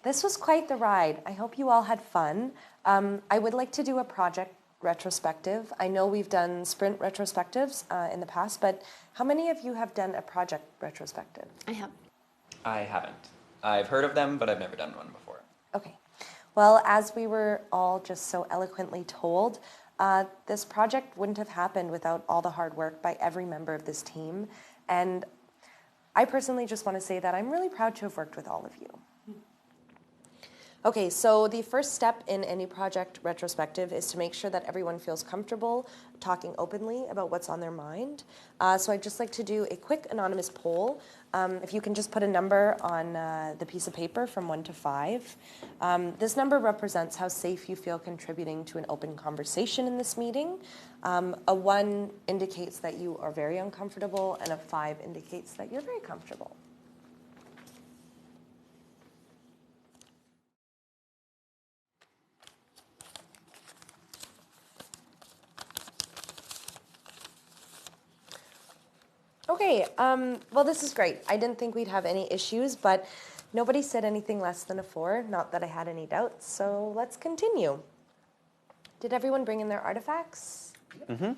This was quite the ride. I hope you all had fun. I would like to do a project retrospective. I know we've done sprint retrospectives in the past, but how many of you have done a project retrospective? I have. I haven't. I've heard of them, but I've never done one before. Okay. Well, as we were all just so eloquently told, this project wouldn't have happened without all the hard work by every member of this team. And I personally just want to say that I'm really proud to have worked with all of you. Okay, so the first step in any project retrospective is to make sure that everyone feels comfortable talking openly about what's on their mind. So I'd just like to do a quick anonymous poll. If you can just put a number on the piece of paper from 1 to 5. This number represents how safe you feel contributing to an open conversation in this meeting. A 1 indicates that you are very uncomfortable, and a 5 indicates that you're very comfortable. Okay, well, this is great. I didn't think we'd have any issues, but nobody said anything less than a 4, not that I had any doubts, so let's continue. Did everyone bring in their artifacts? Mm-hmm.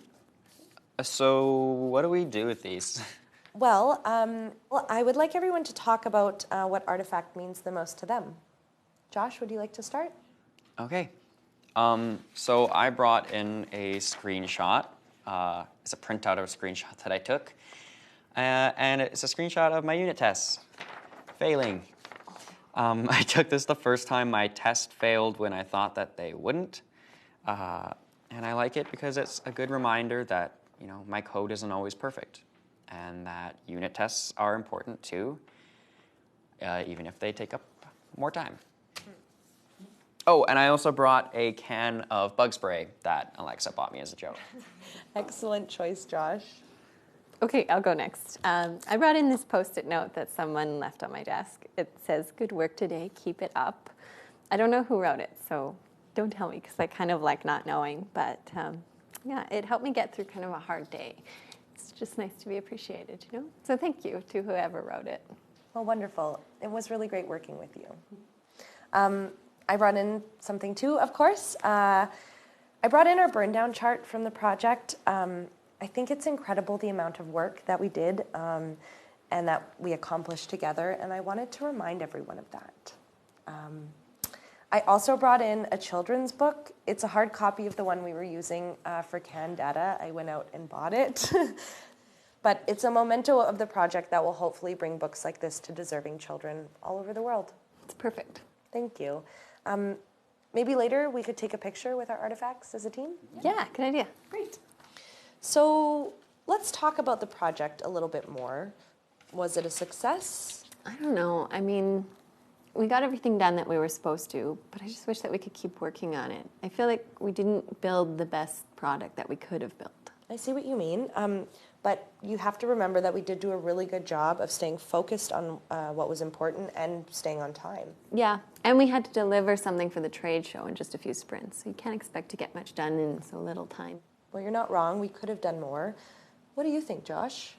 So what do we do with these? Well, I would like everyone to talk about what artifact means the most to them. Josh, would you like to start? Okay. So I brought in a screenshot. It's a printout of a screenshot that I took. And it's a screenshot of my unit tests failing. I took this the first time my test failed when I thought that they wouldn't. And I like it because it's a good reminder that, you know, my code isn't always perfect and that unit tests are important too, even if they take up more time. Oh, and I also brought a can of bug spray that Alexa bought me as a joke. Excellent choice, Josh. Okay, I'll go next. I brought in this Post-it note that someone left on my desk. It says, "Good work today, keep it up." I don't know who wrote it, so don't tell me, because I kind of like not knowing. But yeah, it helped me get through kind of a hard day. It's just nice to be appreciated, you know? So thank you to whoever wrote it. Well, wonderful. It was really great working with you. I brought in something too, of course. I brought in our burn down chart from the project. I think it's incredible the amount of work that we did and that we accomplished together, and I wanted to remind everyone of that. I also brought in a children's book. It's a hard copy of the one we were using for canned data. I went out and bought it. But it's a memento of the project that will hopefully bring books like this to deserving children all over the world. It's perfect. Thank you. Maybe later we could take a picture with our artifacts as a team? Yeah, good idea. Great. So let's talk about the project a little bit more. Was it a success? I don't know. I mean, we got everything done that we were supposed to, but I just wish that we could keep working on it. I feel like we didn't build the best product that we could have built. I see what you mean. But you have to remember that we did do a really good job of staying focused on what was important and staying on time. Yeah, and we had to deliver something for the trade show in just a few sprints, so you can't expect to get much done in so little time. Well, you're not wrong. We could have done more. What do you think, Josh?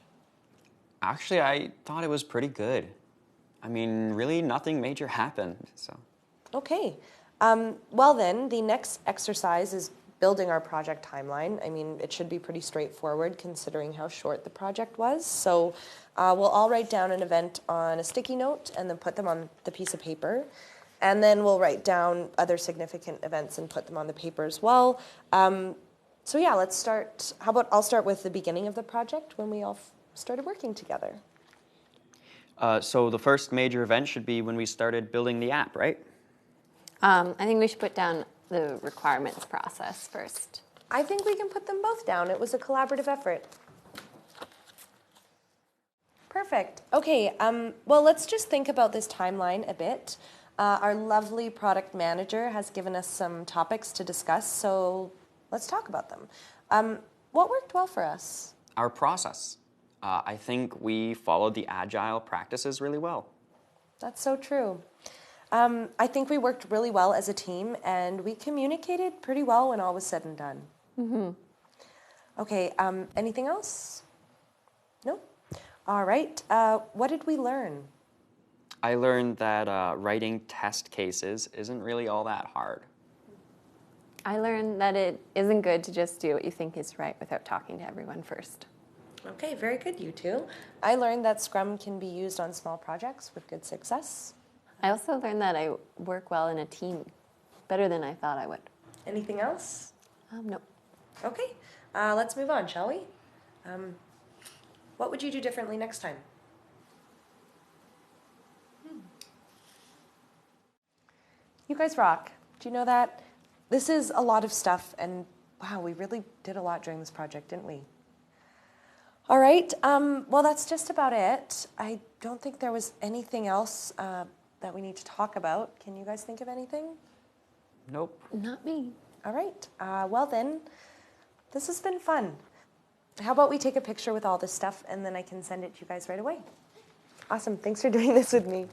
Actually, I thought it was pretty good. I mean, really nothing major happened, so. Okay. Well then, the next exercise is building our project timeline. I mean, it should be pretty straightforward considering how short the project was. So we'll all write down an event on a sticky note and then put them on the piece of paper. And then we'll write down other significant events and put them on the paper as well. So yeah, let's start. How about I'll start with the beginning of the project when we all started working together. So the first major event should be when we started building the app, right? I think we should put down the requirements process first. I think we can put them both down. It was a collaborative effort. Perfect. Okay, well, let's just think about this timeline a bit. Our lovely product manager has given us some topics to discuss, so let's talk about them. What worked well for us? Our process. I think we followed the agile practices really well. That's so true. I think we worked really well as a team, and we communicated pretty well when all was said and done. Mm-hmm. Okay, anything else? No? All right, what did we learn? I learned that writing test cases isn't really all that hard. I learned that it isn't good to just do what you think is right without talking to everyone first. Okay, very good, you two. I learned that Scrum can be used on small projects with good success. I also learned that I work well in a team, better than I thought I would. Anything else? No. Okay, let's move on, shall we? What would you do differently next time? You guys rock. Do you know that? This is a lot of stuff, and wow, we really did a lot during this project, didn't we? All right, well, that's just about it. I don't think there was anything else that we need to talk about. Can you guys think of anything? Nope. Not me. All right, well then, this has been fun. How about we take a picture with all this stuff, and then I can send it to you guys right away? Awesome, thanks for doing this with me.